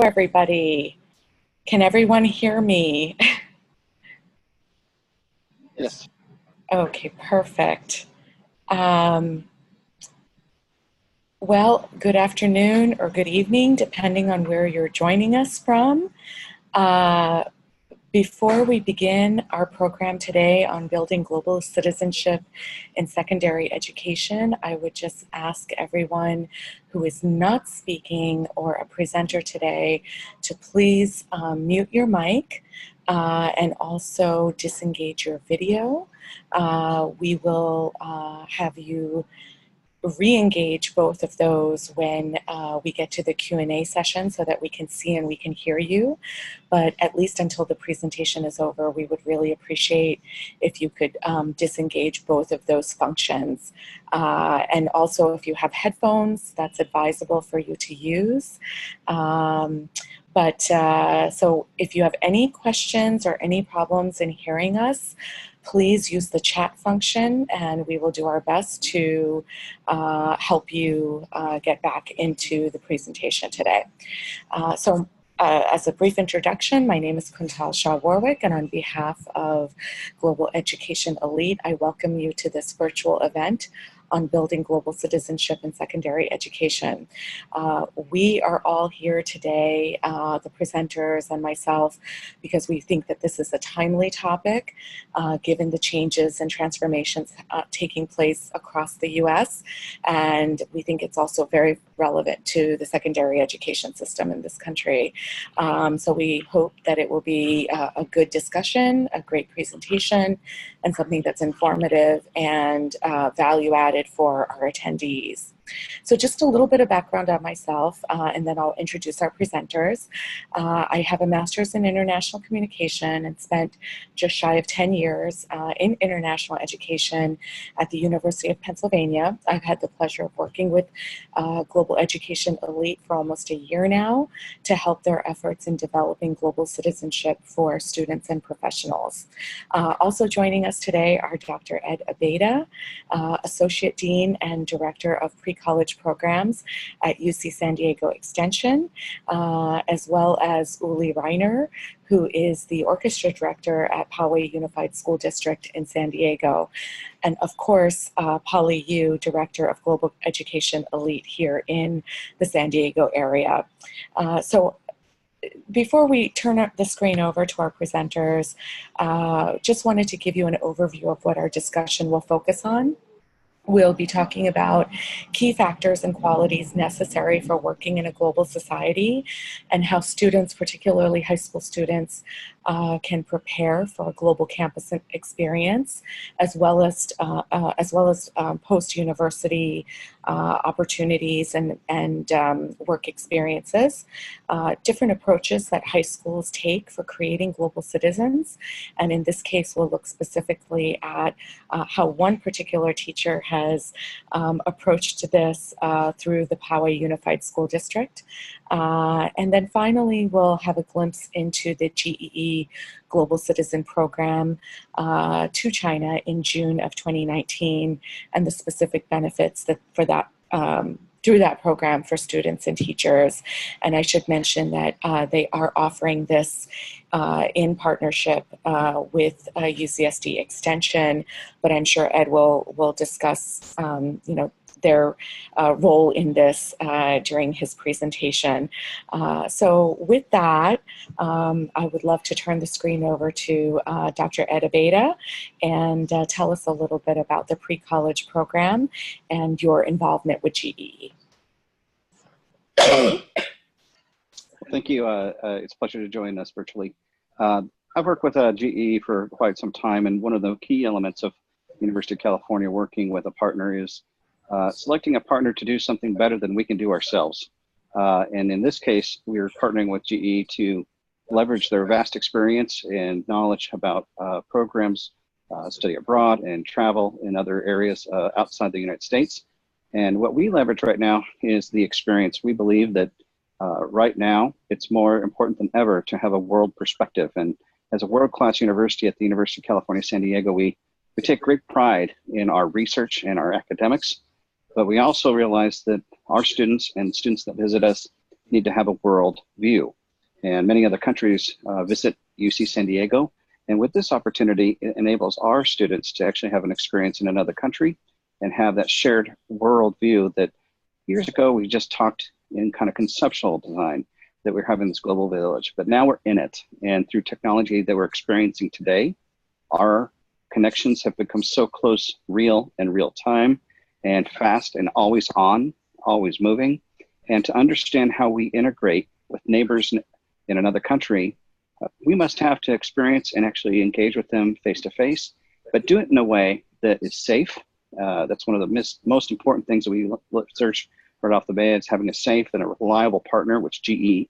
Everybody. Can everyone hear me? Yes. Okay, perfect. Well, good afternoon or good evening, depending on where you're joining us from. Before we begin our program today on building global citizenship in secondary education, I would just ask everyone who is not speaking or a presenter today to please mute your mic and also disengage your video. We will have you re-engage both of those when we get to the Q&A session so that we can see and we can hear you. But at least until the presentation is over, we would really appreciate if you could disengage both of those functions. And also if you have headphones, that's advisable for you to use. So if you have any questions or any problems in hearing us, please use the chat function and we will do our best to help you get back into the presentation today. As a brief introduction, my name is Kuntal Shah-Warwick, and on behalf of Global Education Elite, I welcome you to this virtual event on building global citizenship in secondary education. We are all here today, the presenters and myself, because we think that this is a timely topic, given the changes and transformations taking place across the US, and we think it's also very relevant to the secondary education system in this country. So we hope that it will be a good discussion, a great presentation, and something that's informative and value added for our attendees. So just a little bit of background on myself, and then I'll introduce our presenters. I have a master's in international communication and spent just shy of 10 years in international education at the University of Pennsylvania. I've had the pleasure of working with Global Education Elite for almost a year now to help their efforts in developing global citizenship for students and professionals. Also joining us today are Dr. Ed Abeyta, Associate Dean and Director of Pre-College Programs at UC San Diego Extension, as well as Ulli Reiner, who is the Orchestra Director at Poway Unified School District in San Diego. And of course, Polly Yu, Director of Global Education Elite here in the San Diego area. So before we turn the screen over to our presenters, just wanted to give you an overview of what our discussion will focus on. We'll be talking about key factors and qualities necessary for working in a global society and how students, particularly high school students, can prepare for a global campus experience, as well as post-university opportunities and work experiences, different approaches that high schools take for creating global citizens. And in this case, we'll look specifically at how one particular teacher has approached this through the Poway Unified School District. And then finally, we'll have a glimpse into the GEE Global Citizen program to China in June of 2019 and the specific benefits through that program for students and teachers. And I should mention that they are offering this in partnership with UCSD Extension, but I'm sure Ed will discuss their role in this during his presentation. So with that, I would love to turn the screen over to Dr. Ed Abeyta and tell us a little bit about the pre-college program and your involvement with GEE. Thank you. It's a pleasure to join us virtually. I've worked with GE for quite some time, and one of the key elements of University of California working with a partner is selecting a partner to do something better than we can do ourselves. And in this case, we're partnering with GE to leverage their vast experience and knowledge about programs, study abroad and travel in other areas outside the United States. And what we leverage right now is the experience. We believe that right now, it's more important than ever to have a world perspective. And as a world-class university at the University of California, San Diego, we take great pride in our research and our academics, but we also realize that our students and students that visit us need to have a world view. And many other countries visit UC San Diego. And with this opportunity, it enables our students to actually have an experience in another country and have that shared world view that years ago we just talked in kind of conceptual design, that we're having this global village, but now we're in it. And through technology that we're experiencing today, our connections have become so close, real and real time, and fast and always on, always moving. And to understand how we integrate with neighbors in another country, we must have to experience and actually engage with them face to face, but do it in a way that is safe. That's one of the most important things that we search right off the bat, is having a safe and a reliable partner, which GEE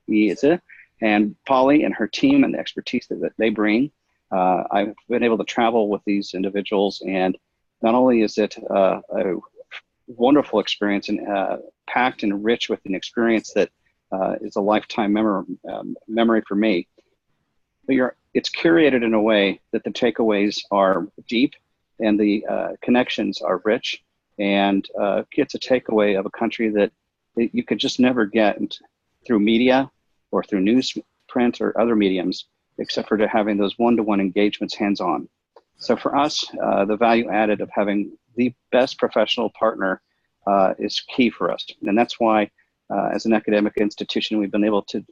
is it. And Polly and her team and the expertise that they bring. I've been able to travel with these individuals, and not only is it a wonderful experience and packed and rich with an experience that is a lifetime memory for me, but it's curated in a way that the takeaways are deep and the connections are rich, and gets a takeaway of a country that you could just never get through media or through newsprint or other mediums, except for having those one-to-one engagements hands-on. So for us, the value added of having the best professional partner is key for us. And that's why, as an academic institution, we've been able to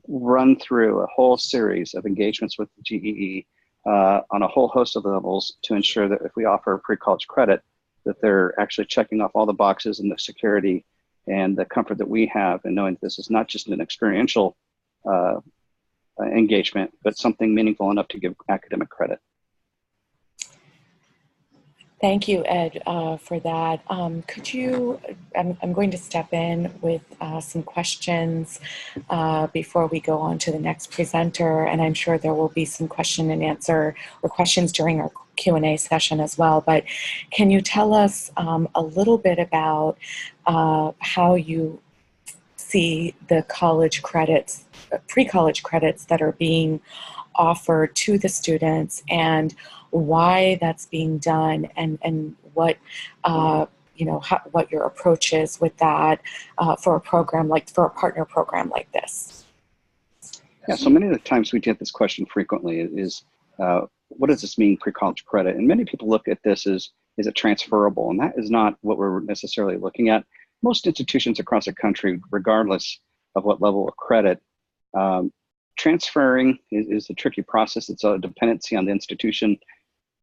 run through a whole series of engagements with the GEE on a whole host of levels to ensure that if we offer pre-college credit, that they're actually checking off all the boxes and the security and the comfort that we have in knowing that this is not just an experiential engagement, but something meaningful enough to give academic credit. Thank you, Ed, for that. Could you, I'm going to step in with some questions before we go on to the next presenter, and I'm sure there will be some question and answer or questions during our Q&A session as well. But can you tell us a little bit about how you see the college credits, pre-college credits that are being offered to the students, and why that's being done, and what what your approach is with that for a program for a partner program like this? Yeah, so many of the times we get this question frequently is, what does this mean, pre-college credit? And many people look at this as, is it transferable? And that is not what we're necessarily looking at. Most institutions across the country, regardless of what level of credit, transferring is a tricky process. It's a dependency on the institution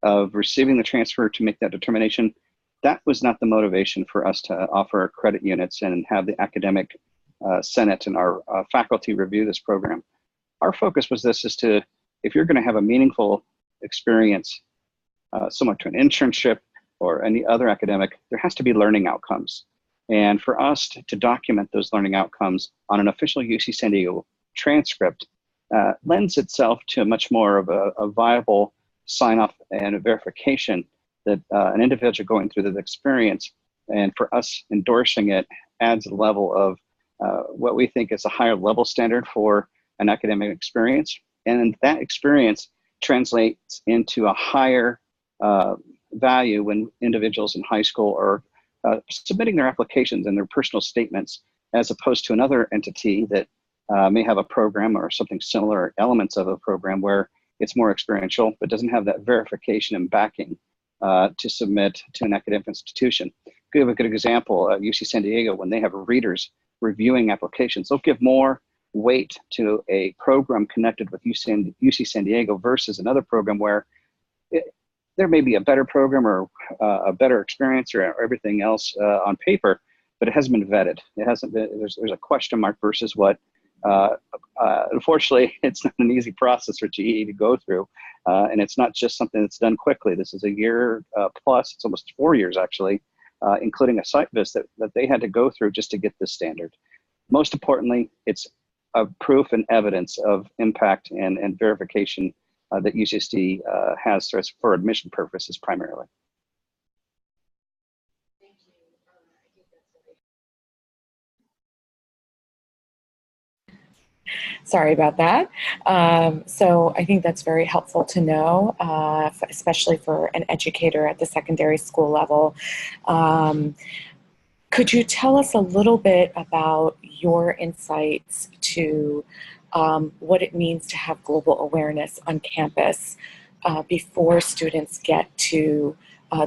of receiving the transfer to make that determination. That was not the motivation for us to offer credit units and have the academic senate and our faculty review this program. Our focus was this, is to, if you're gonna have a meaningful experience, similar to an internship or any other academic, there has to be learning outcomes. And for us to document those learning outcomes on an official UC San Diego transcript lends itself to much more of a viable sign-off and a verification that an individual going through the experience, and for us endorsing it, adds a level of what we think is a higher level standard for an academic experience. And that experience translates into a higher value when individuals in high school are submitting their applications and their personal statements, as opposed to another entity that may have a program or something similar, elements of a program where it's more experiential, but doesn't have that verification and backing to submit to an academic institution. Give a good example, UC San Diego, when they have readers reviewing applications, they'll give more weight to a program connected with UC San Diego versus another program where there may be a better program or a better experience or everything else on paper, but it hasn't been vetted. It hasn't been, there's a question mark versus what, unfortunately, it's not an easy process for GE to go through. And it's not just something that's done quickly. This is a year plus, it's almost 4 years actually, including a site visit that they had to go through just to get this standard. Most importantly, it's a proof and evidence of impact and verification that UCSD has for admission purposes primarily. Sorry about that. So I think that's very helpful to know, especially for an educator at the secondary school level. Could you tell us a little bit about your insights to what it means to have global awareness on campus before students get to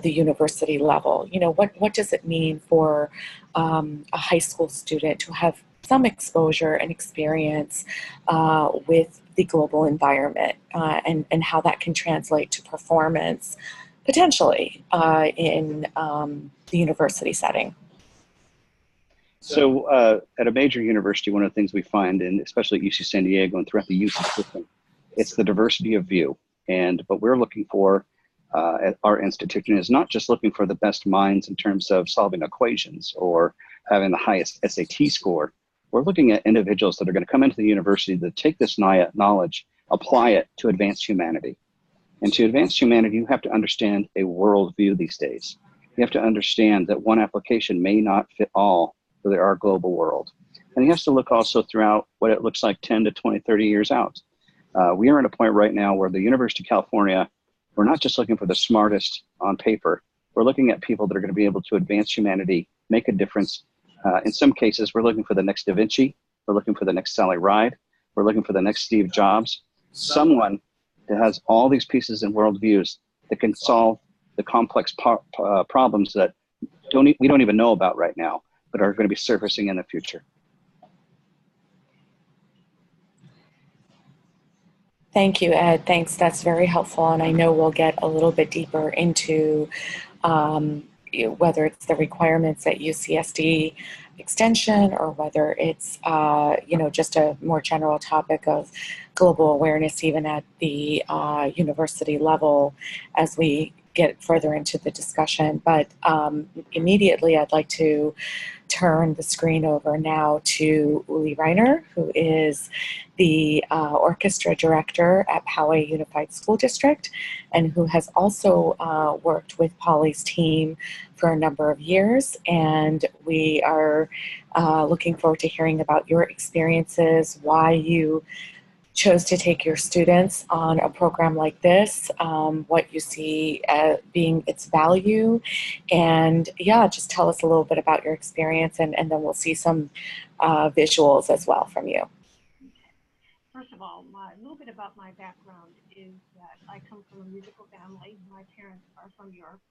the university level? You know, what does it mean for a high school student to have some exposure and experience with the global environment and how that can translate to performance potentially in the university setting? So at a major university, one of the things we find, and especially at UC San Diego and throughout the UC system, it's the diversity of view. And what we're looking for at our institution is not just looking for the best minds in terms of solving equations or having the highest SAT score. We're looking at individuals that are going to come into the university to take this knowledge, apply it to advance humanity. And to advance humanity, you have to understand a worldview these days. You have to understand that one application may not fit all for our global world. And he has to look also throughout what it looks like 10 to 20, 30 years out. We are at a point right now where the University of California, we're not just looking for the smartest on paper. We're looking at people that are going to be able to advance humanity, make a difference. In some cases, we're looking for the next Da Vinci. We're looking for the next Sally Ride. We're looking for the next Steve Jobs. Someone that has all these pieces and worldviews that can solve the complex problems that we don't even know about right now, but are going to be surfacing in the future. Thank you, Ed. Thanks. That's very helpful. And I know we'll get a little bit deeper into whether it's the requirements at UCSD Extension or whether it's, just a more general topic of global awareness, even at the university level as we get further into the discussion. But immediately I'd like to turn the screen over now to Ulli Reiner, who is the orchestra director at Poway Unified School District and who has also worked with Polly's team for a number of years. And we are looking forward to hearing about your experiences, why you chose to take your students on a program like this, what you see being its value, and just tell us a little bit about your experience, and then we'll see some visuals as well from you. First of all, a little bit about my background is that I come from a musical family. My parents are from Europe,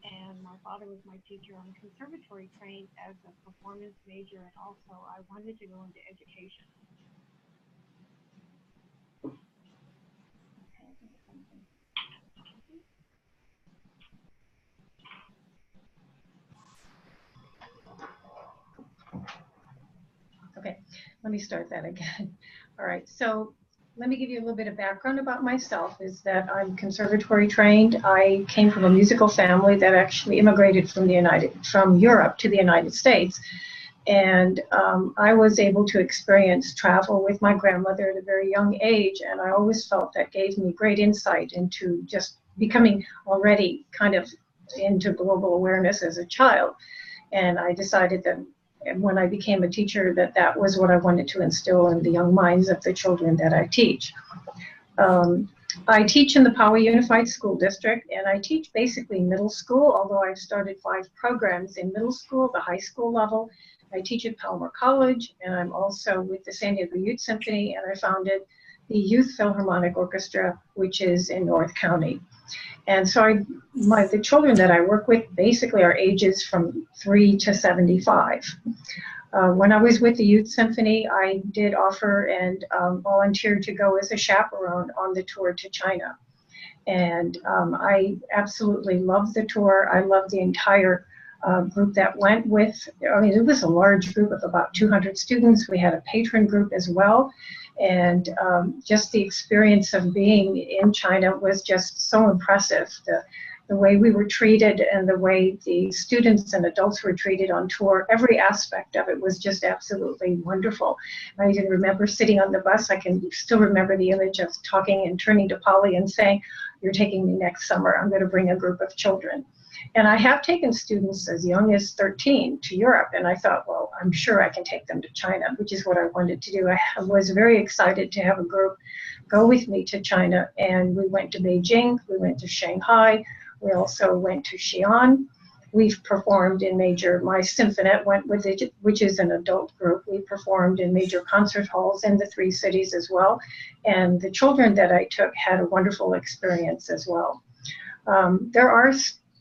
and my father was my teacher. I'm conservatory trained as a performance major, and also I wanted to go into education. Okay, let me start that again. All right, so let me give you a little bit of background about myself, is that I'm conservatory trained. I came from a musical family that actually immigrated from Europe to the United States. And I was able to experience travel with my grandmother at a very young age, and I always felt that gave me great insight into just becoming already kind of into global awareness as a child. And I decided that when I became a teacher that was what I wanted to instill in the young minds of the children that I teach. I teach in the Poway Unified School District, and I teach basically middle school, although I've started 5 programs in middle school, the high school level. I teach at Palmer College, and I'm also with the San Diego Youth Symphony, and I founded the Youth Philharmonic Orchestra, which is in North County. And so the children that I work with basically are ages from 3 to 75. When I was with the Youth Symphony, I did offer and volunteered to go as a chaperone on the tour to China. And I absolutely loved the tour. I loved the entire group that went with. I mean, it was a large group of about 200 students. We had a patron group as well. And just the experience of being in China was just so impressive. The way we were treated and the way the students and adults were treated on tour, every aspect of it was just absolutely wonderful. I even remember sitting on the bus. I can still remember the image of talking and turning to Polly and saying, "You're taking me next summer. I'm going to bring a group of children." And I have taken students as young as 13 to Europe, and I thought, well, I'm sure I can take them to China, which is what I wanted to do. I was very excited to have a group go with me to China, and we went to Beijing, we went to Shanghai, we also went to Xi'an, we've performed in major, my symphonette went with it, which is an adult group. We performed in major concert halls in the 3 cities as well. And the children that I took had a wonderful experience as well. There are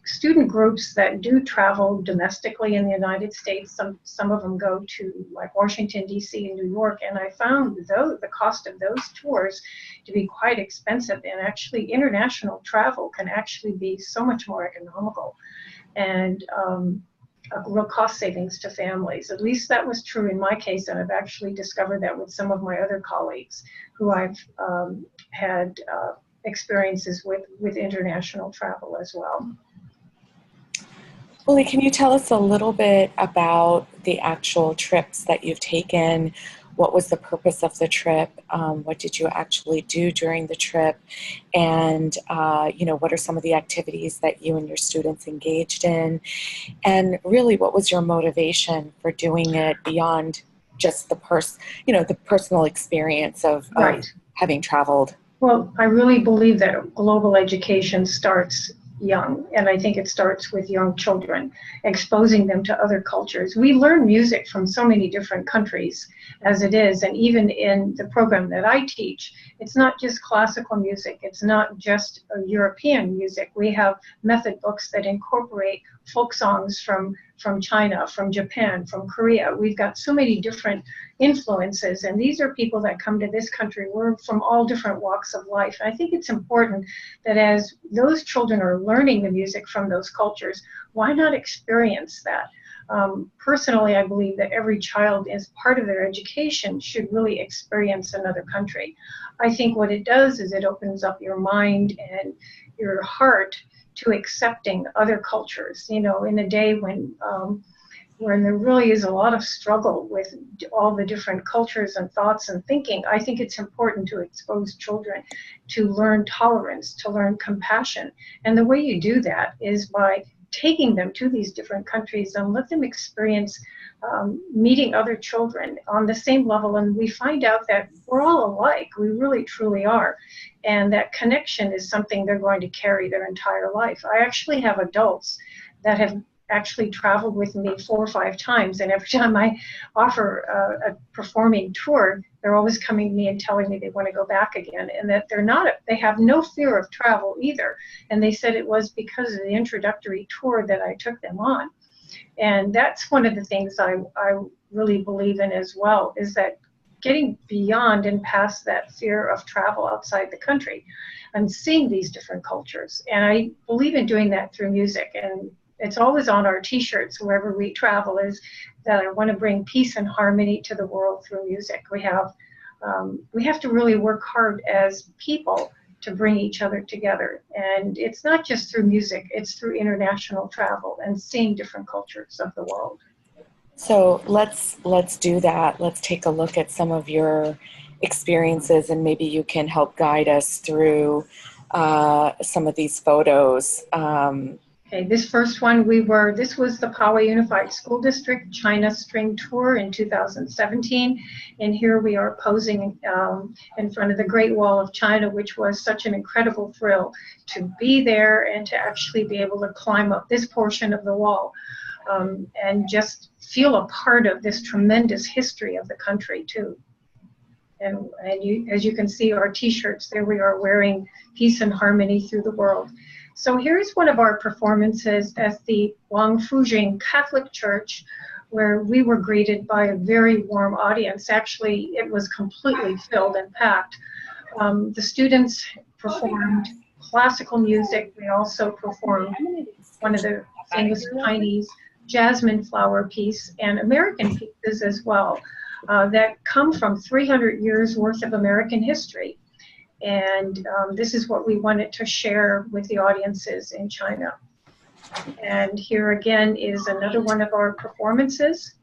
student groups that do travel domestically in the United States. Some of them go to like Washington, D.C. and New York, and I found the cost of those tours to be quite expensive, and actually international travel can actually be so much more economical and a real cost savings to families. At least that was true in my case, and I've actually discovered that with some of my other colleagues who I've had experiences with international travel as well. Ulli, can you tell us a little bit about the actual trips that you've taken? What was the purpose of the trip? What did you actually do during the trip? And, what are some of the activities that you and your students engaged in? And really, what was your motivation for doing it beyond just the personal experience of having traveled? Well, I really believe that global education starts young, and I think it starts with young children, exposing them to other cultures. We learn music from so many different countries as it is, and even in the program that I teach, it's not just classical music, it's not just European music. We have method books that incorporate folk songs from China, from Japan, from Korea. We've got so many different influences, and these are people that come to this country. We're from all different walks of life. And I think it's important that as those children are learning the music from those cultures, why not experience that? Personally, I believe that every child, as part of their education, should really experience another country. I think what it does is it opens up your mind and your heart to accepting other cultures. In a day when there really is a lot of struggle with all the different cultures and thoughts and thinking, I think it's important to expose children to learn tolerance, to learn compassion. And the way you do that is by taking them to these different countries and let them experience meeting other children on the same level. And we find out that we're all alike. We really, truly are. And that connection is something they're going to carry their entire life. I actually have adults that have actually traveled with me 4 or 5 times, and every time I offer a performing tour, they're always coming to me and telling me they want to go back again, and that they have no fear of travel either. And they said it was because of the introductory tour that I took them on. And that's one of the things I really believe in as well, is that getting beyond and past that fear of travel outside the country and seeing these different cultures. And I believe in doing that through music, and it's always on our t-shirts wherever we travel, is that I want to bring peace and harmony to the world through music. We have to really work hard as people to bring each other together. And it's not just through music, it's through international travel and seeing different cultures of the world. So let's do that. Let's take a look at some of your experiences, and maybe you can help guide us through some of these photos. Okay, this first one, this was the Poway Unified School District China String Tour in 2017. And here we are posing in front of the Great Wall of China, which was such an incredible thrill to be there and to actually be able to climb up this portion of the wall and just feel a part of this tremendous history of the country too. And as you can see, our t-shirts, there we are wearing peace and harmony through the world. So here's one of our performances at the Wangfujing Catholic Church, where we were greeted by a very warm audience. Actually, it was completely filled and packed. The students performed classical music. They also performed one of the famous Chinese jasmine flower piece and American pieces as well that come from 300 years worth of American history. And this is what we wanted to share with the audiences in China. And here again is another one of our performances.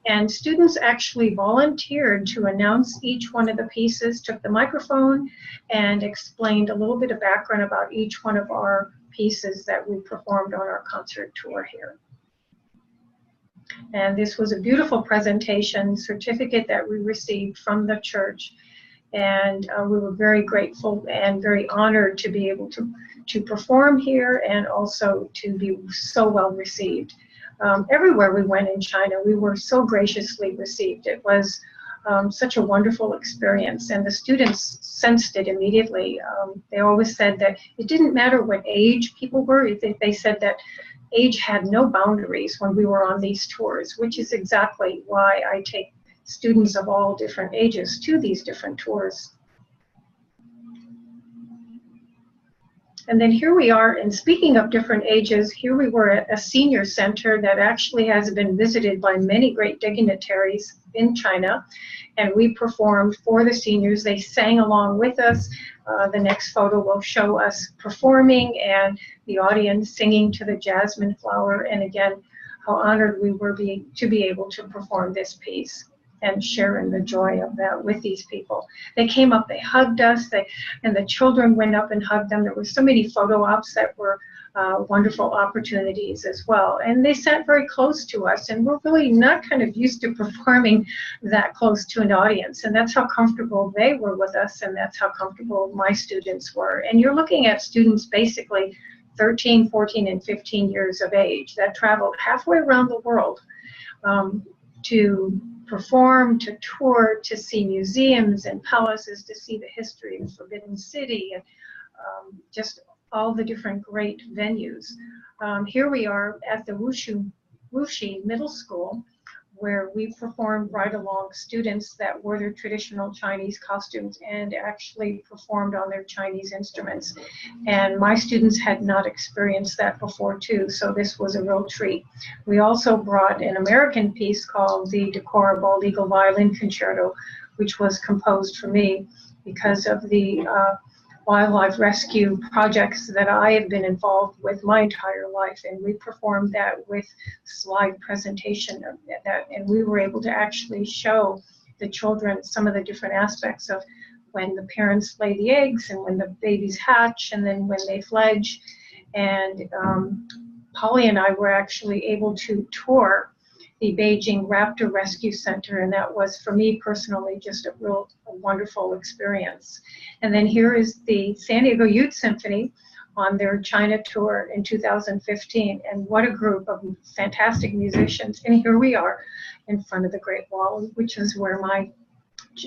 And students actually volunteered to announce each one of the pieces, took the microphone, and explained a little bit of background about each one of our pieces that we performed on our concert tour here. And this was a beautiful presentation certificate that we received from the church. And we were very grateful and very honored to be able to perform here and also to be so well received. Everywhere we went in China, we were so graciously received. It was such a wonderful experience, and the students sensed it immediately. They always said that it didn't matter what age people were. They said that age had no boundaries when we were on these tours, which is exactly why I take students of all different ages to these different tours. And then here we are, and speaking of different ages, here we were at a senior center that actually has been visited by many great dignitaries in China, and we performed for the seniors. They sang along with us. The next photo will show us performing and the audience singing to the Jasmine Flower, and again, how honored we were to be able to perform this piece and share in the joy of that with these people. They came up, they hugged us, and the children went up and hugged them. There were so many photo ops that were wonderful opportunities as well. And they sat very close to us, and we're really not kind of used to performing that close to an audience. And that's how comfortable they were with us, and that's how comfortable my students were. And you're looking at students basically 13, 14, and 15 years of age that traveled halfway around the world to perform, to tour, to see museums and palaces, to see the history of Forbidden City, and just all the different great venues. Here we are at the Wuxi Middle School, where we performed right along students that wore their traditional Chinese costumes and actually performed on their Chinese instruments. And my students had not experienced that before too, so this was a real treat. We also brought an American piece called the Decora Bald Eagle Violin Concerto, which was composed for me because of the wildlife rescue projects that I have been involved with my entire life, and we performed that with slide presentation of that, and we were able to actually show the children some of the different aspects of when the parents lay the eggs and when the babies hatch and then when they fledge. And Polly and I were actually able to tour the Beijing Raptor Rescue Center, and that was, for me personally, just a wonderful experience. And then here is the San Diego Youth Symphony on their China tour in 2015, and what a group of fantastic musicians. And here we are in front of the Great Wall, which is where my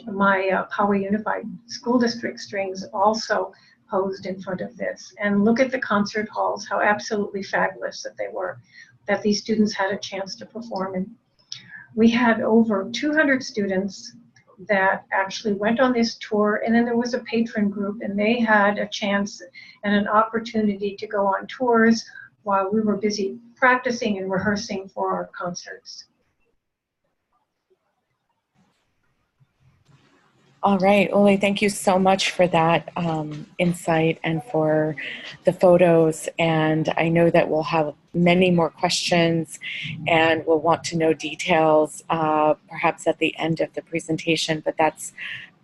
Poway Unified School District strings also posed in front of this. And look at the concert halls, how absolutely fabulous that they were, that these students had a chance to perform in. We had over 200 students that actually went on this tour, and then there was a patron group, and they had a chance and an opportunity to go on tours while we were busy practicing and rehearsing for our concerts. All right, Ulli, thank you so much for that insight and for the photos. And I know that we'll have many more questions and we'll want to know details perhaps at the end of the presentation, but that's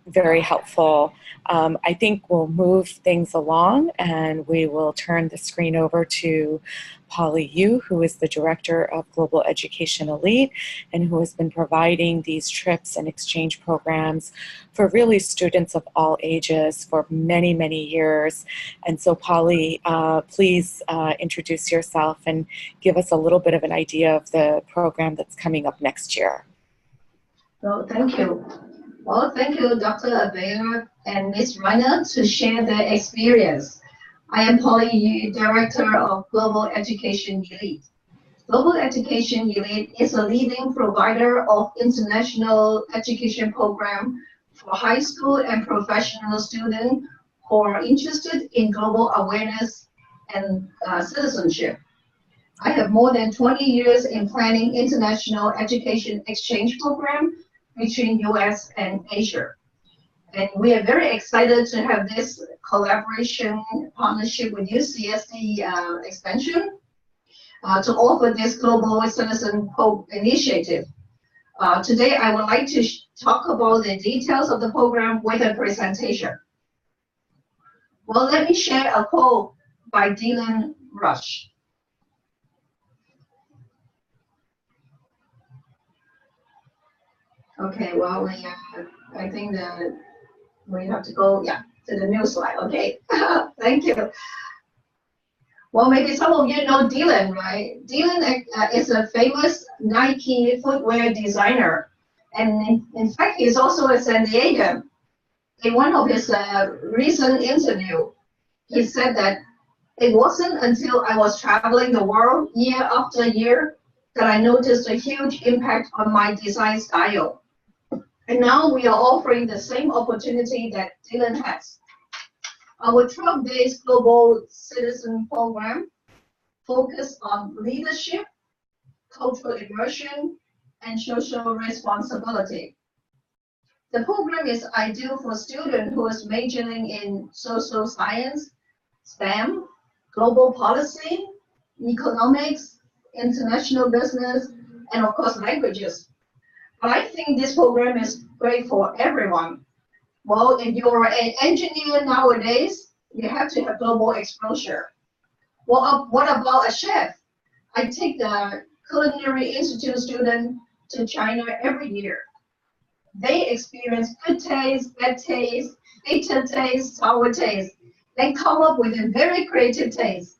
very helpful. I think we'll move things along and we will turn the screen over to Polly Yu, who is the Director of Global Education Elite and who has been providing these trips and exchange programs for really students of all ages for many, many years. And so Polly, please introduce yourself and give us a little bit of an idea of the program that's coming up next year. Well, thank you. Well, thank you, Dr. Abeyta and Ms. Reiner, to share their experience. I am Polly Yu, Director of Global Education Elite. Global Education Elite is a leading provider of international education program for high school and professional students who are interested in global awareness and citizenship. I have more than 20 years in planning international education exchange program between US and Asia. And we are very excited to have this collaboration partnership with UCSD expansion to offer this Global Citizen initiative. Today, I would like to talk about the details of the program with a presentation. Well, let me share a quote by Dylan Rush. Okay, well, I think We have to go, yeah, to the new slide. Okay, thank you. Well, maybe some of you know Dylan, right? Dylan is a famous Nike footwear designer. And in fact, he's also a San Diego. In one of his recent interview, he said that it wasn't until I was traveling the world year after year that I noticed a huge impact on my design style. And now we are offering the same opportunity that Dylan has. Our 12 days Global Citizen program focus on leadership, cultural immersion, and social responsibility. The program is ideal for students who is majoring in social science, STEM, global policy, economics, international business, and of course languages. But I think this program is great for everyone. Well, if you're an engineer nowadays, you have to have global exposure. Well, what about a chef? I take the Culinary Institute student to China every year. They experience good taste, bad taste, bitter taste, sour taste. They come up with a very creative taste.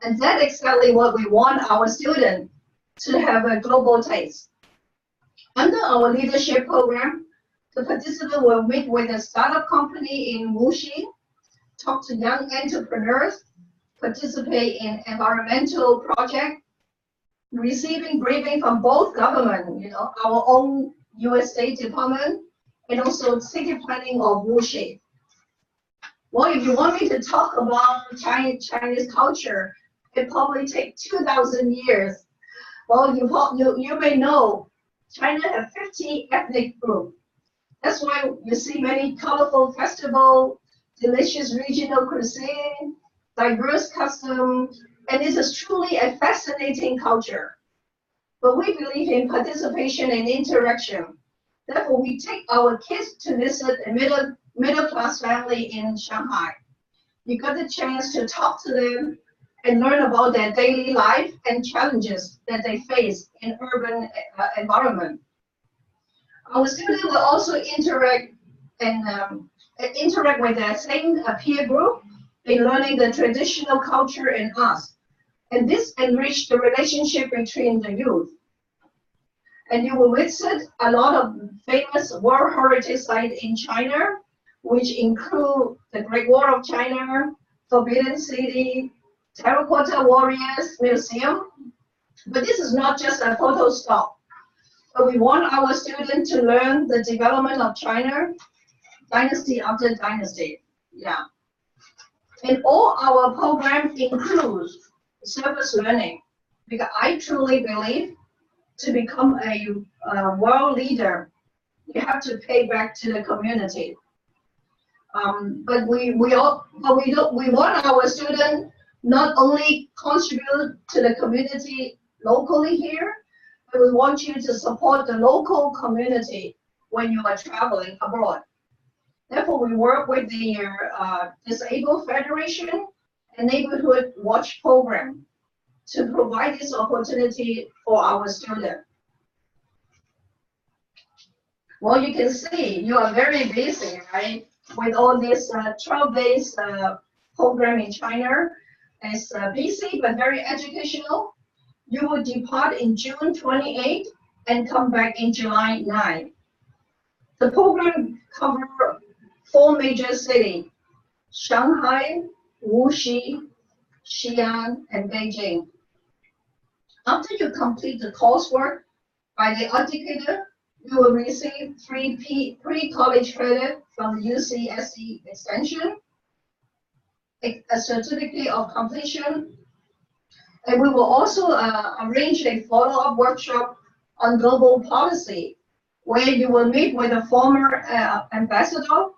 And that's exactly what we want our students to have a global taste. Under our leadership program, the participant will meet with a startup company in Wuxi, talk to young entrepreneurs, participate in environmental projects, receiving briefing from both government, our own U.S. State Department, and also city planning of Wuxi. Well, if you want me to talk about Chinese culture, it probably takes 2,000 years. Well, you may know China has 50 ethnic groups. That's why you see many colorful festivals, delicious regional cuisine, diverse customs, and it is truly a fascinating culture. But we believe in participation and interaction. Therefore, we take our kids to visit a middle-class family in Shanghai. You got the chance to talk to them and learn about their daily life and challenges that they face in urban environment. Our students will also interact with their same peer group in learning the traditional culture and arts. And this enrich the relationship between the youth. And you will visit a lot of famous World Heritage sites in China, which include the Great Wall of China, Forbidden City, Terracotta Warriors Museum. But this is not just a photo stop. But we want our students to learn the development of China, dynasty after dynasty. Yeah. And all our programs include service learning, because I truly believe to become a world leader, you have to pay back to the community. But we want our students not only contribute to the community locally here, but we want you to support the local community when you are traveling abroad. Therefore, we work with the Disabled Federation and Neighborhood Watch Program to provide this opportunity for our students. Well, you can see you are very busy, right? With all this 12 days program in China. It's busy but very educational. You will depart in June 28 and come back in July 9. The program covers 4 major cities: Shanghai, Wuxi, Xi'an, and Beijing. After you complete the coursework by the educator, you will receive 3 pre-college credit from the UCSD extension, a certificate of completion, and we will also arrange a follow-up workshop on global policy, where you will meet with a former ambassador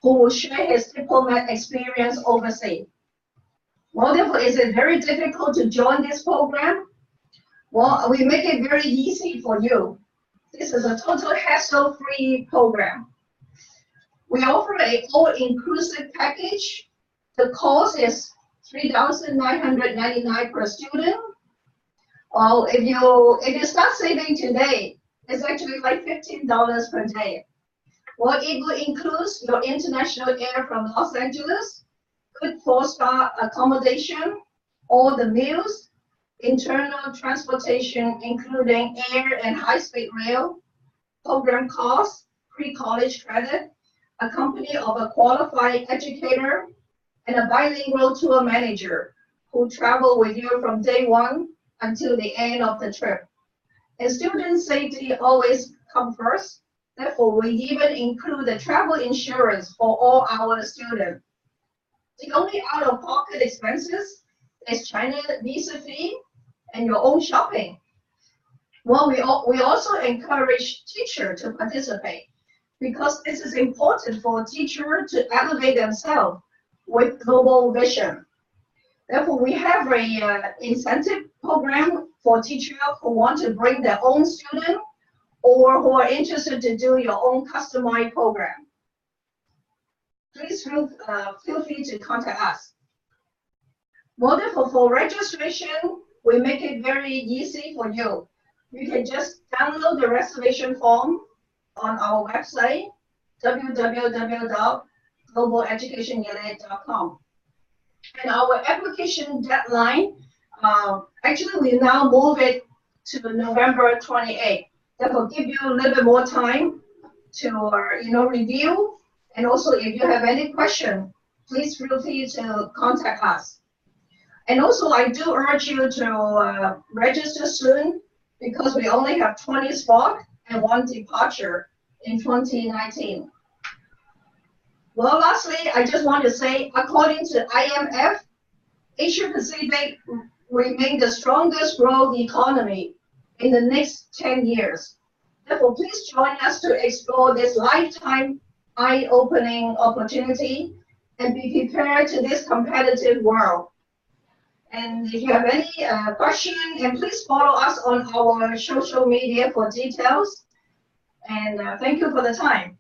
who will share his diplomat experience overseas. Well, therefore, is it very difficult to join this program? Well, we make it very easy for you. This is a total hassle-free program. We offer an all-inclusive package. The cost is $3,999 per student. Well, if you start saving today, it's actually like $15 per day. Well, it will include your international air from Los Angeles, good four-star accommodation, all the meals, internal transportation, including air and high-speed rail, program costs, pre-college credit, a company of a qualified educator, and a bilingual tour manager who travel with you from day one until the end of the trip. And student safety always comes first. Therefore, we even include the travel insurance for all our students. The only out-of-pocket expenses is China visa fee and your own shopping. Well, we also encourage teachers to participate because this is important for a teacher to elevate themselves with global vision. Therefore, we have a incentive program for teachers who want to bring their own student or who are interested to do your own customized program. Please feel free to contact us. Well, therefore, for registration, we make it very easy for you. You can just download the reservation form on our website, www.globaleducationunit.com. And our application deadline, actually we now move it to November 28th. That will give you a little bit more time to review. And also if you have any question, please feel free to contact us. And also I do urge you to register soon because we only have 20 spots and 1 departure in 2019. Well, lastly, I just want to say, according to IMF, Asia Pacific remain the strongest growth economy in the next 10 years. Therefore, please join us to explore this lifetime eye-opening opportunity and be prepared to this competitive world. And if you have any question, and please follow us on our social media for details. And thank you for the time.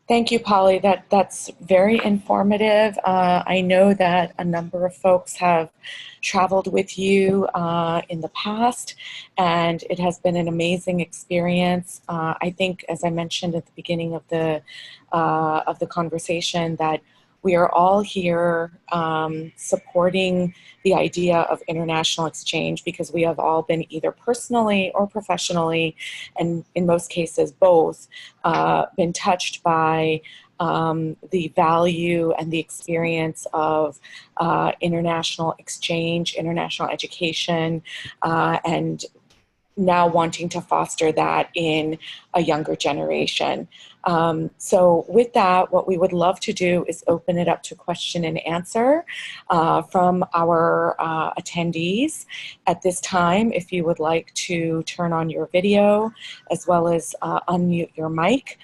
Thank you, Polly. That's very informative. I know that a number of folks have traveled with you in the past, and it has been an amazing experience. I think, as I mentioned at the beginning of the conversation, that we are all here supporting the idea of international exchange because we have all been either personally or professionally, and in most cases both, been touched by the value and the experience of international exchange, international education, and now wanting to foster that in a younger generation. So with that, what we would love to do is open it up to question and answer from our attendees. At this time, if you would like to turn on your video as well as unmute your mic,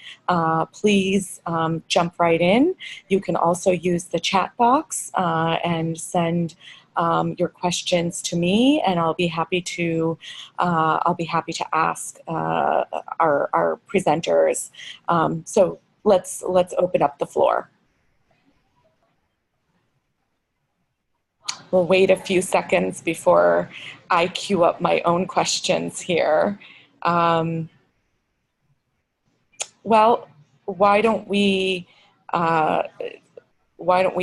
please jump right in. You can also use the chat box and send your questions to me, and I'll be happy to ask our presenters. So let's open up the floor. We'll wait a few seconds before I queue up my own questions here. Well, why don't we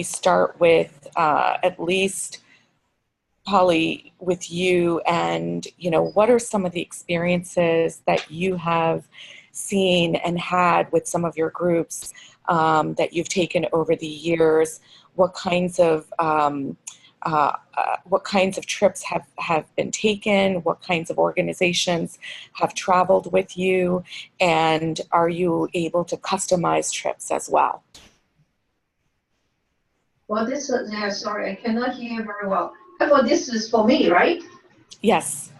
start with at least Polly, with you, and what are some of the experiences that you have seen and had with some of your groups that you've taken over the years? What kinds of trips have been taken? What kinds of organizations have traveled with you? And are you able to customize trips as well? Well, this is, sorry, I cannot hear you very well. Well, this is for me, right? Yes.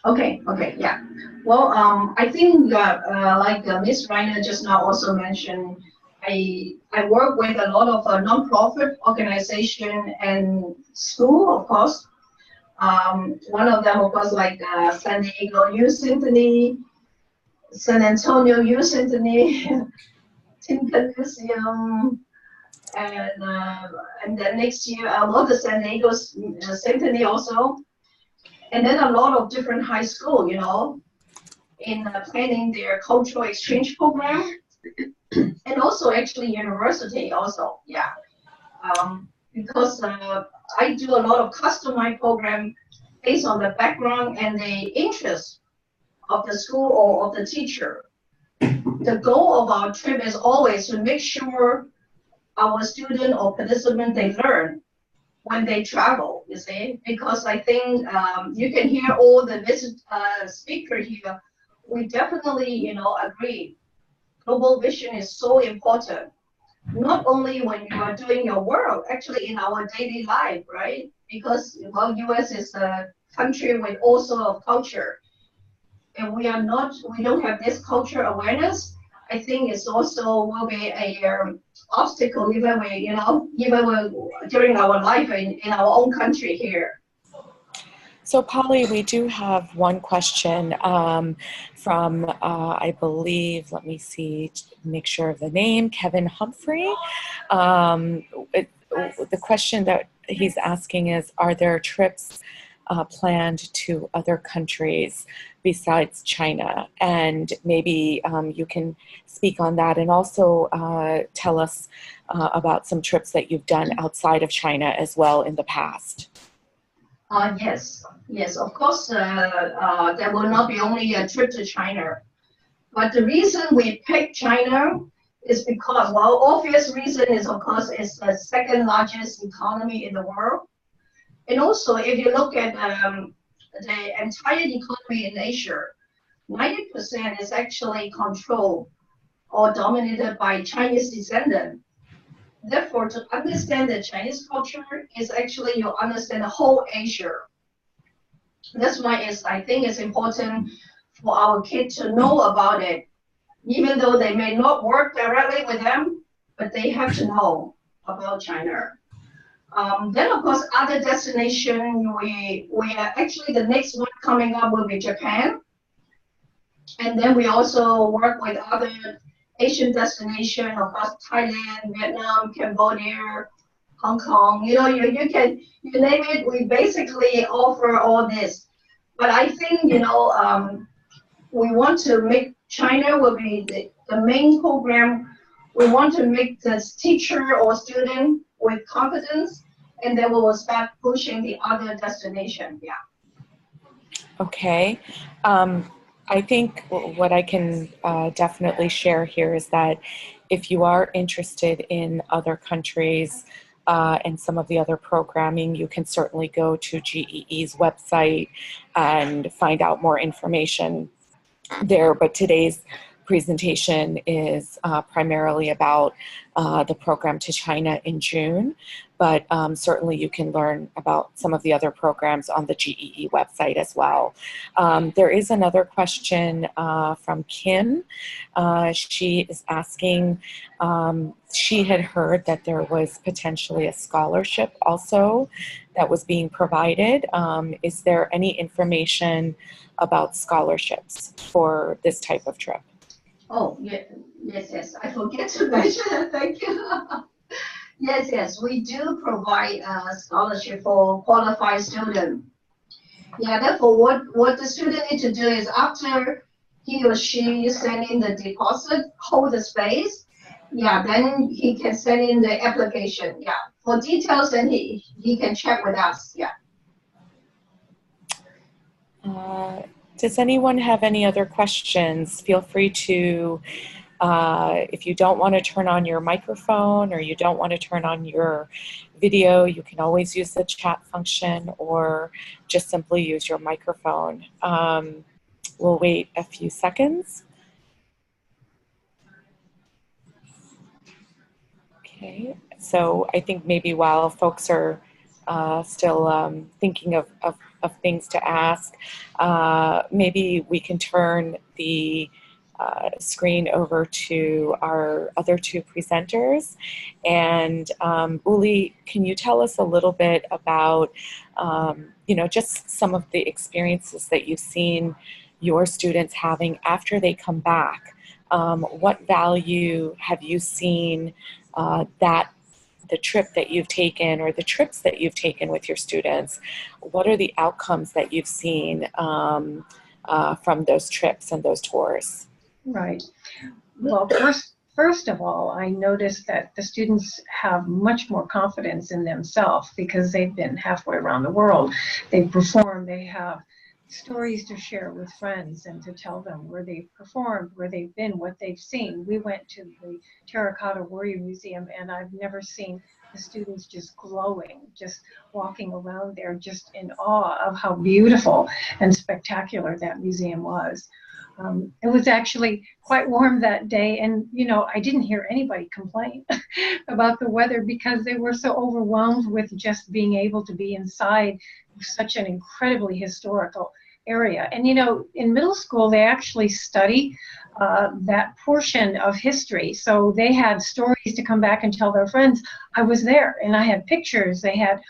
Okay, yeah. Well, I think like Ms. Reiner just now also mentioned, I work with a lot of non-profit organization and school, of course. One of them, of course, like San Diego Youth Symphony, San Antonio Youth Symphony, Tinker Museum, and then next year I love the San Diego Symphony also. And then a lot of different high school, you know, in planning their cultural exchange program, and also actually university also, yeah. Because I do a lot of customized program based on the background and the interest of the school or of the teacher. The goal of our trip is always to make sure our student or participant, they learn when they travel, you see, because I think you can hear all the speaker here. We definitely, you know, agree. Global vision is so important, not only when you are doing your work, actually in our daily life, right? Because, well, US is a country with all sort of culture, and we don't have this culture awareness. I think it's also will be a obstacle even we, you know, during our life in our own country here. So, Polly, we do have one question from, I believe, let me see, make sure of the name, Kevin Humphrey. The question that he's asking is, are there trips planned to other countries besides China? And maybe you can speak on that, and also tell us about some trips that you've done outside of China as well in the past. Yes, of course, there will not be only a trip to China. But the reason we picked China is because, well, obvious reason is, of course, it's the second largest economy in the world. And also, if you look at the entire economy in Asia, 90% is actually controlled or dominated by Chinese descendants. Therefore, to understand the Chinese culture is actually you understand the whole Asia. That's why I think it's important for our kids to know about it, even though they may not work directly with them, but they have to know about China. Then, of course, other destination, we are actually the next one coming up will be Japan. And then we also work with other Asian destination, of course, Thailand, Vietnam, Cambodia, Hong Kong. You know, you name it. We basically offer all this. But I think, you know, we want to make China will be the main program. We want to make the teacher or student with confidence, and then we will start pushing the other destination. Yeah. Okay. I think what I can definitely share here is that if you are interested in other countries and some of the other programming, you can certainly go to GEE's website and find out more information there. But today's presentation is primarily about the program to China in June, but certainly you can learn about some of the other programs on the GEE website as well. There is another question from Kim. She is asking, she had heard that there was potentially a scholarship also that was being provided. Is there any information about scholarships for this type of trip? Oh, yeah, yes. I forget to mention. Thank you. Yes. We do provide a scholarship for qualified student. Yeah. Therefore, what the student need to do is after he or she send in the deposit, hold the space. Yeah. Then he can send in the application. Yeah. For details, then he can check with us. Yeah. Does anyone have any other questions? Feel free to, if you don't want to turn on your microphone or you don't want to turn on your video, you can always use the chat function or just simply use your microphone. We'll wait a few seconds. Okay, so I think maybe while folks are still thinking of things to ask, maybe we can turn the screen over to our other two presenters. And Ulli, can you tell us a little bit about, you know, just some of the experiences that you've seen your students having after they come back? What value have you seen that the trip that you've taken or the trips that you've taken with your students, what are the outcomes that you've seen from those trips and those tours? Right. Well, first of all, I noticed that the students have much more confidence in themselves because they've been halfway around the world. They perform, they have stories to share with friends and to tell them where they've performed, where they've been, what they've seen. We went to the Terracotta Warrior Museum, and I've never seen the students just glowing, just walking around there, just in awe of how beautiful and spectacular that museum was. It was actually quite warm that day, and I didn't hear anybody complain about the weather because they were so overwhelmed with just being able to be inside such an incredibly historical area. And in middle school they actually study that portion of history, so they had stories to come back and tell their friends. I was there, and I had pictures. They had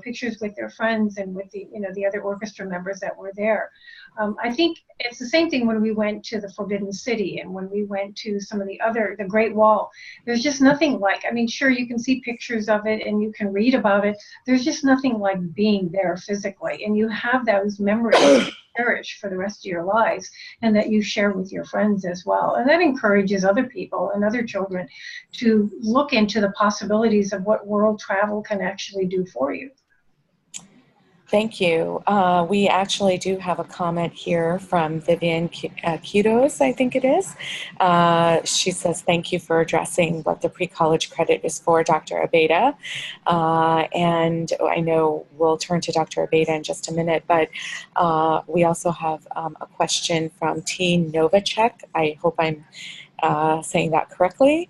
pictures with their friends and with the other orchestra members that were there. I think it's the same thing when we went to the Forbidden City and when we went to some of the Great Wall. There's just nothing like, sure, you can see pictures of it and you can read about it. There's just nothing like being there physically, and you have those memories to cherish for the rest of your lives and that you share with your friends as well. And that encourages other people and other children to look into the possibilities of what world travel can actually do for you. Thank you. We actually do have a comment here from Vivian Kudos, I think it is. She says, thank you for addressing what the pre-college credit is for, Dr. Abeyta. And I know we'll turn to Dr. Abeyta in just a minute, but we also have a question from T. Novacek. I hope I'm saying that correctly.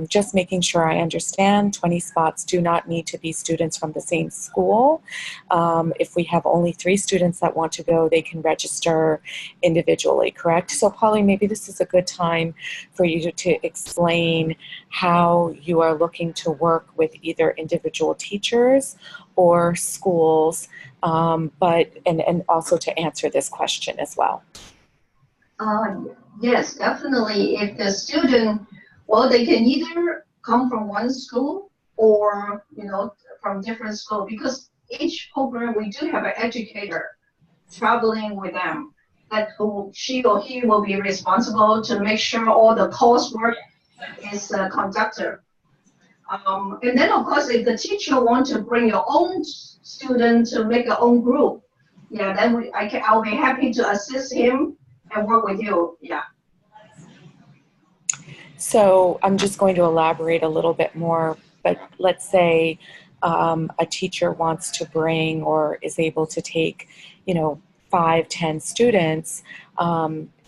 Just making sure I understand, 20 spots do not need to be students from the same school. If we have only 3 students that want to go, they can register individually, correct? So Polly, maybe this is a good time for you to explain how you are looking to work with either individual teachers or schools, and also to answer this question as well. Yes, definitely. If the student, well, they can either come from one school or, from different school, because each program we do have an educator traveling with them, that she or he will be responsible to make sure all the coursework is conducted. And then, of course, if the teacher wants to bring your own student to make your own group, yeah, then I'll be happy to assist him and work with you, yeah. So I'm just going to elaborate a little bit more, but let's say a teacher wants to bring or is able to take, 5, 10 students.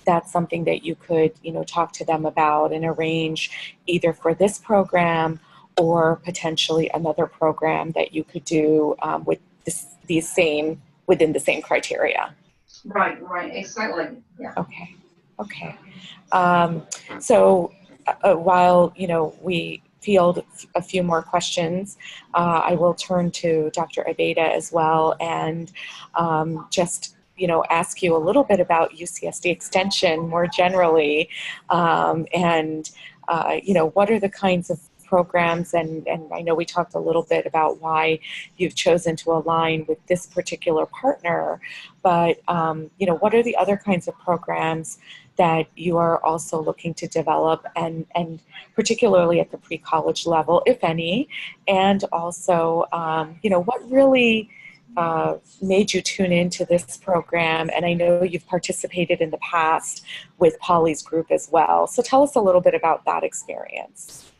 That's something that you could, talk to them about and arrange either for this program or potentially another program that you could do with within the same criteria. Right, exactly. Yeah. Okay. So while we field a few more questions, I will turn to Dr. Abeyta as well, and just ask you a little bit about UCSD Extension more generally, and what are the kinds of programs, and I know we talked a little bit about why you've chosen to align with this particular partner, but what are the other kinds of programs that you are also looking to develop, and particularly at the pre-college level, if any, and also what really made you tune into this program? And I know you've participated in the past with Polly's group as well, so tell us a little bit about that experience.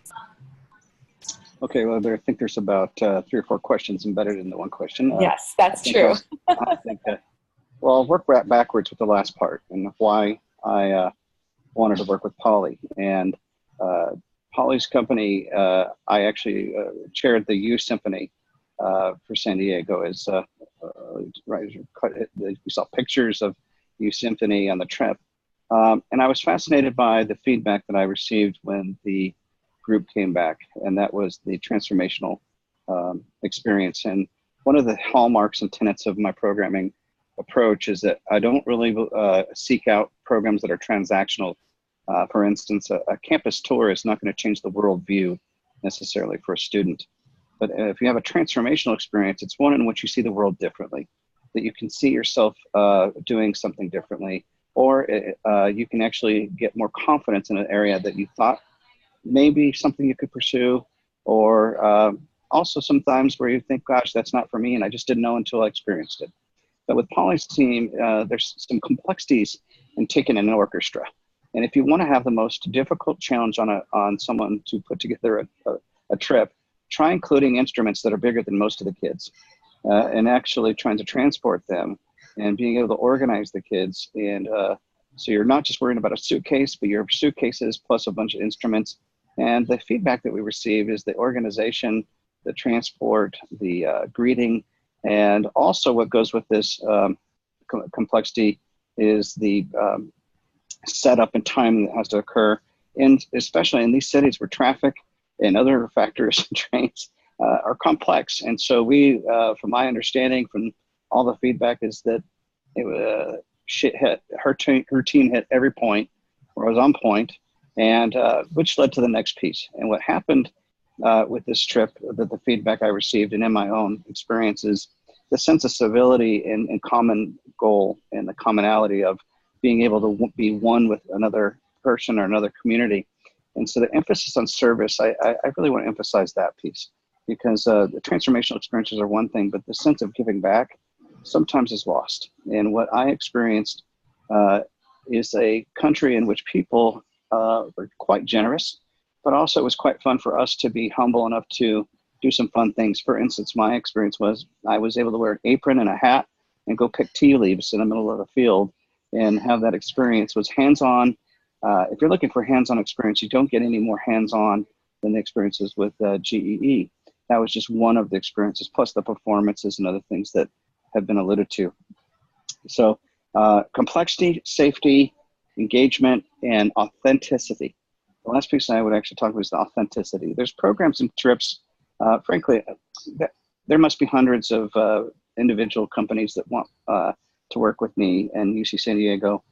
Okay, well, I think there's about 3 or 4 questions embedded in the one question. Yes, that's true. I think well, I'll work backwards with the last part and why I wanted to work with Polly. And Polly's company, I actually chaired the U Symphony for San Diego. As we saw pictures of U Symphony on the trip. And I was fascinated by the feedback that I received when the group came back, and that was the transformational experience. And one of the hallmarks and tenets of my programming approach is that I don't really seek out programs that are transactional. For instance, a campus tour is not going to change the worldview necessarily for a student. But if you have a transformational experience, it's one in which you see the world differently, that you can see yourself doing something differently, or you can actually get more confidence in an area that you thought maybe something you could pursue, or also sometimes where you think, gosh, that's not for me, and I just didn't know until I experienced it. But with Polly's team, there's some complexities in taking an orchestra. And if you want to have the most difficult challenge on someone to put together a trip, try including instruments that are bigger than most of the kids, and actually trying to transport them and being able to organize the kids. And so you're not just worrying about a suitcase, but your suitcases plus a bunch of instruments. And the feedback that we receive is the organization, the transport, the greeting, and also what goes with this complexity is the setup and timing that has to occur, and especially in these cities where traffic and other factors and trains are complex. And so we, from my understanding, from all the feedback, is that her routine hit every point, or was on point, and which led to the next piece. And what happened with this trip, the feedback I received, and in my own experiences, the sense of civility and common goal, and the commonality of being able to be one with another person or another community. And so the emphasis on service, I really want to emphasize that piece, because the transformational experiences are one thing, but the sense of giving back sometimes is lost. And what I experienced is a country in which people were quite generous, but also it was quite fun for us to be humble enough to do some fun things. For instance, my experience was I was able to wear an apron and a hat and go pick tea leaves in the middle of the field and have that experience. Was hands-on. If you're looking for hands-on experience, you don't get any more hands-on than the experiences with GEE. That was just one of the experiences, plus the performances and other things that have been alluded to. So complexity, safety, engagement, and authenticity. The last piece I would actually talk about is the authenticity. There's programs and trips, frankly, there must be hundreds of individual companies that want to work with me and UC San Diego.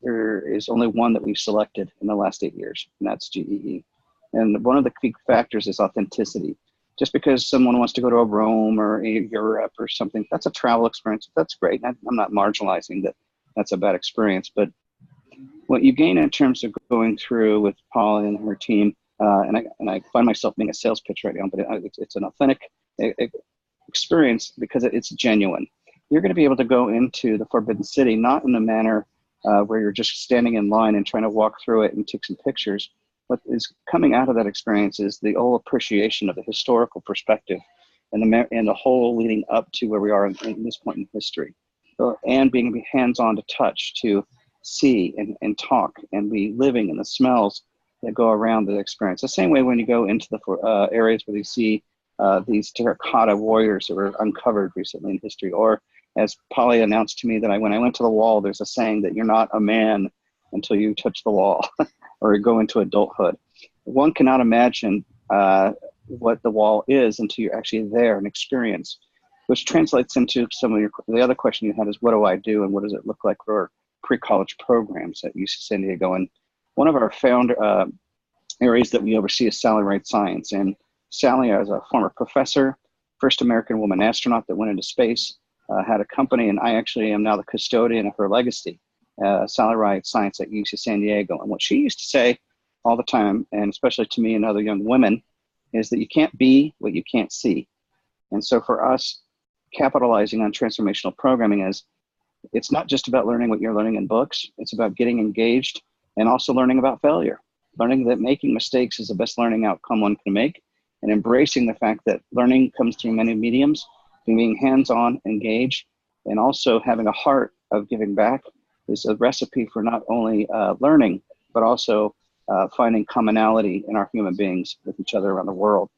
There is only one that we've selected in the last 8 years, and that's GEE. And one of the key factors is authenticity. Just because someone wants to go to Rome or Europe or something, that's a travel experience. That's great. I'm not marginalizing that that's a bad experience, but what you gain in terms of going through with Polly and her team, and I find myself being a sales pitch right now, but it's an authentic experience because it's genuine. You're going to be able to go into the Forbidden City, not in a manner where you're just standing in line and trying to walk through it and take some pictures. What is coming out of that experience is the whole appreciation of the historical perspective and the whole leading up to where we are in this point in history. So, and being hands-on to touch, to see and talk and be living in the smells that go around the experience. The same way when you go into the areas where you see these terracotta warriors that were uncovered recently in history, or as Polly announced to me that when I went to the wall, there's a saying that you're not a man until you touch the wall or go into adulthood. One cannot imagine what the wall is until you're actually there and experience, which translates into some of the other question you had is, what do I do and what does it look like for pre-college programs at UC San Diego? And one of our found areas that we oversee is Sally Ride Science. And Sally, as a former professor, first American woman astronaut that went into space, had a company, and I actually am now the custodian of her legacy, Sally Ride Science at UC San Diego. And what she used to say all the time, and especially to me and other young women, is that you can't be what you can't see. And so for us, capitalizing on transformational programming is, it's not just about learning what you're learning in books, it's about getting engaged and also learning about failure, learning that making mistakes is the best learning outcome one can make, and embracing the fact that learning comes through many mediums, being hands-on, engaged, and also having a heart of giving back is a recipe for not only learning, but also finding commonality in our human beings with each other around the world.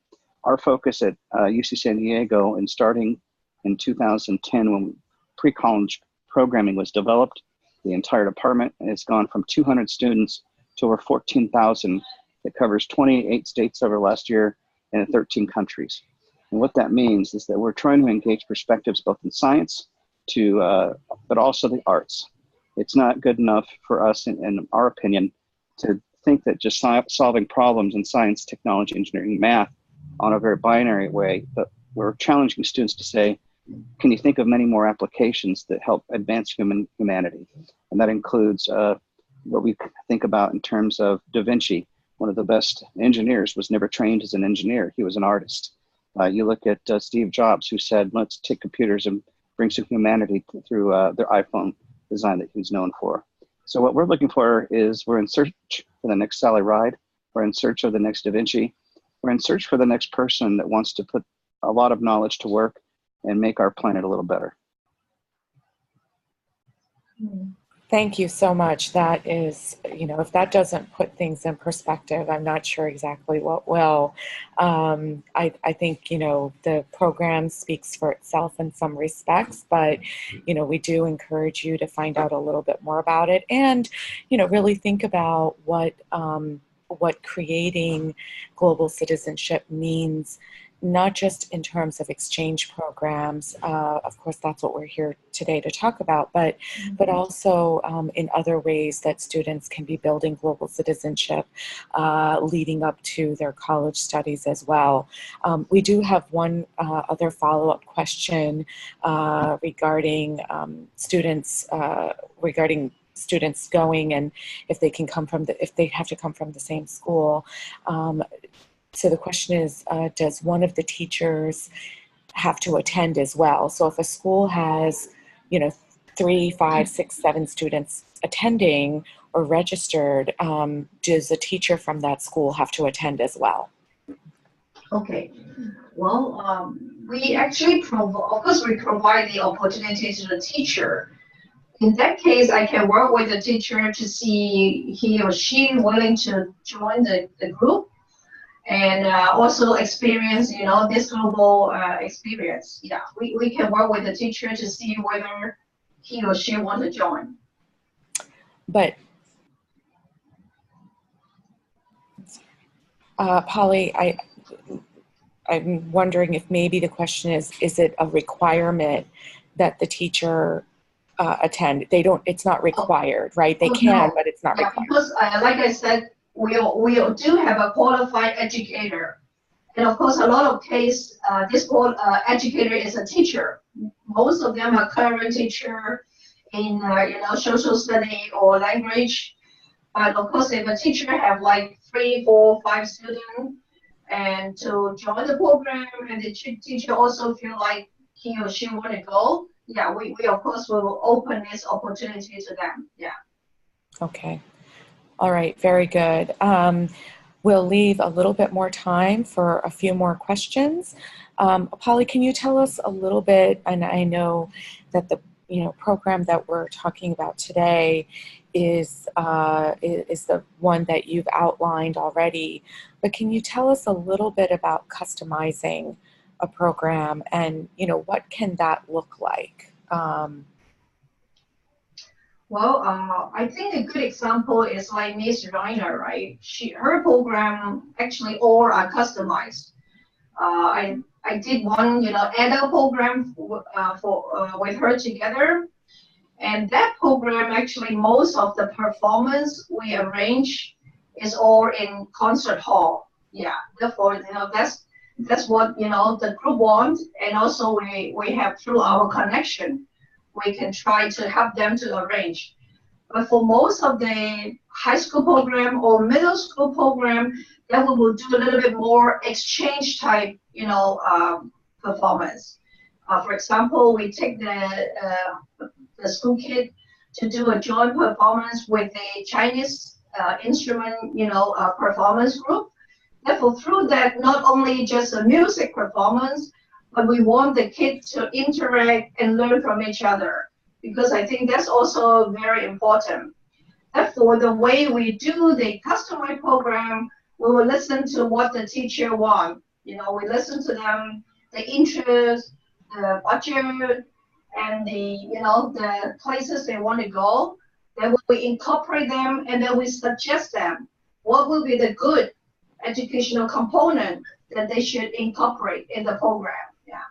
Our focus at UC San Diego, and starting in 2010 when pre-college programming was developed, the entire department has gone from 200 students to over 14,000. That covers 28 states over last year and 13 countries. And what that means is that we're trying to engage perspectives both in science but also the arts. It's not good enough for us, in our opinion, to think that just solving problems in science, technology, engineering, math on a very binary way, but we're challenging students to say, can you think of many more applications that help advance humanity? And that includes what we think about in terms of Da Vinci. One of the best engineers was never trained as an engineer. He was an artist. You look at Steve Jobs, who said, let's take computers and bring some humanity through their iPhone design that he's known for. So what we're looking for is we're in search for the next Sally Ride. We're in search of the next Da Vinci. We're in search for the next person that wants to put a lot of knowledge to work and make our planet a little better. Thank you so much. That is, if that doesn't put things in perspective, I'm not sure exactly what will. I think, the program speaks for itself in some respects, but, we do encourage you to find out a little bit more about it and, really think about what creating global citizenship means, not just in terms of exchange programs, of course that's what we're here today to talk about, but also in other ways that students can be building global citizenship leading up to their college studies as well. We do have one other follow-up question regarding students going and if they can come from if they have to come from the same school. So the question is, does one of the teachers have to attend as well? So if a school has, 3, 5, 6, 7 students attending or registered, does a teacher from that school have to attend as well? Okay. Well, we actually of course, we provide the opportunity to the teacher. In that case, I can work with the teacher to see he or she willing to join the group. And also experience, this global experience. Yeah, we can work with the teacher to see whether he or she want to join. But, Polly, I'm wondering if maybe the question is it a requirement that the teacher attend? It's not required, right? They can, but it's not required. Because like I said, we do have a qualified educator. And of course, a lot of case, this educator is a teacher. Most of them are current teacher in, social study or language. But of course, if a teacher have like 3, 4, 5 students and to join the program and the teacher also feel like he or she want to go, yeah, we of course will open this opportunity to them, yeah. Okay. All right, very good. We'll leave a little bit more time for a few more questions. Polly, can you tell us a little bit, and I know that the program that we're talking about today is the one that you've outlined already, but can you tell us a little bit about customizing a program and what can that look like? Well, I think a good example is like Miss Reiner, right? Her program actually all are customized. I did one, adult program with her together, and that program actually most of the performance we arrange is all in concert hall. Yeah, therefore, that's what the group wants, and also we have through our connection. We can try to help them to arrange. But for most of the high school program or middle school program, then we will do a little bit more exchange type, performance. For example, we take the school kid to do a joint performance with a Chinese instrument, performance group. Therefore, through that, not only just a music performance, but we want the kids to interact and learn from each other, because I think that's also very important. Therefore, the way we do the customized program, we will listen to what the teacher wants. We listen to them, the interest, the budget, and the places they want to go. Then we incorporate them, and then we suggest them what will be the good educational component that they should incorporate in the program. Yeah.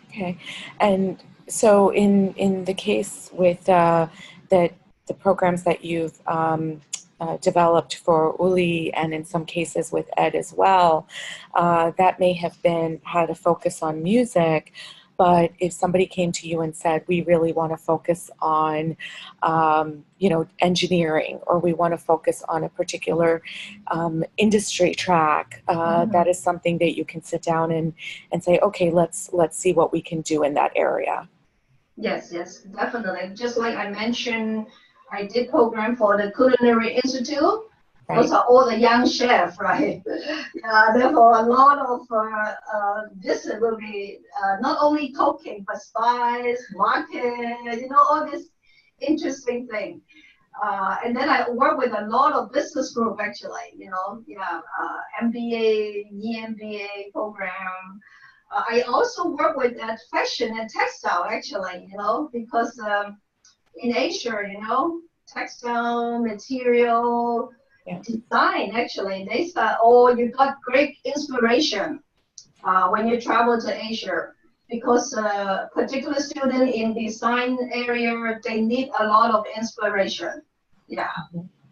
Okay, and so in the case with the programs that you've developed for Ulli and in some cases with Ed as well, that may have been had a focus on music. But if somebody came to you and said, we really want to focus on, engineering, or we want to focus on a particular industry track, that is something that you can sit down and say, okay, let's see what we can do in that area. Yes, definitely. Just like I mentioned, I did program for the Culinary Institute. Right. Those are all the young chefs, right? Therefore, a lot of this will be not only cooking, but spice, market, all this interesting thing. And then I work with a lot of business group actually, MBA, EMBA program. I also work with fashion and textile actually, because in Asia, textile, material, design actually, they said, oh, you got great inspiration when you travel to Asia, because particular student in design area, they need a lot of inspiration. Yeah,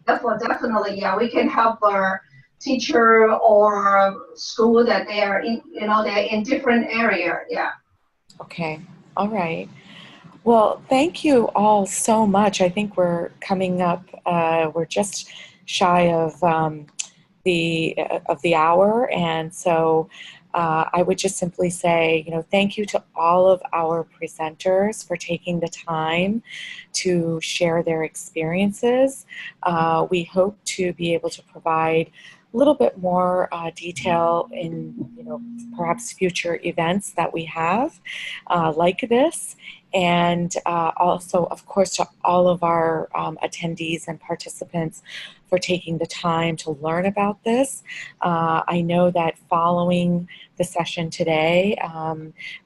therefore definitely, we can help our teacher or school that they are in, they're in different area. Yeah. Okay. All right. Well, thank you all so much. I think we're coming up. We're just shy of the hour, and so I would just simply say, thank you to all of our presenters for taking the time to share their experiences. We hope to be able to provide a little bit more detail in, perhaps future events that we have like this. And also, of course, to all of our attendees and participants for taking the time to learn about this. I know that following the session today,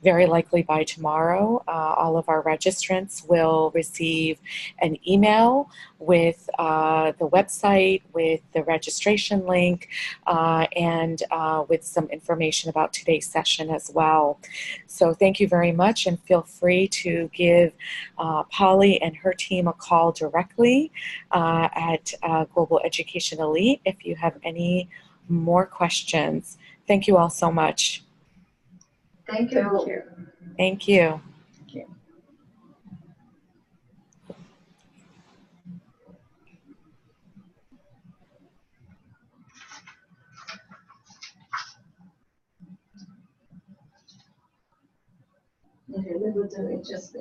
very likely by tomorrow, all of our registrants will receive an email with the website, with the registration link, and with some information about today's session as well. So thank you very much, and feel free to give Polly and her team a call directly at Global Education Elite if you have any more questions. Thank you all so much. Thank you. Thank you. Okay, we will do it just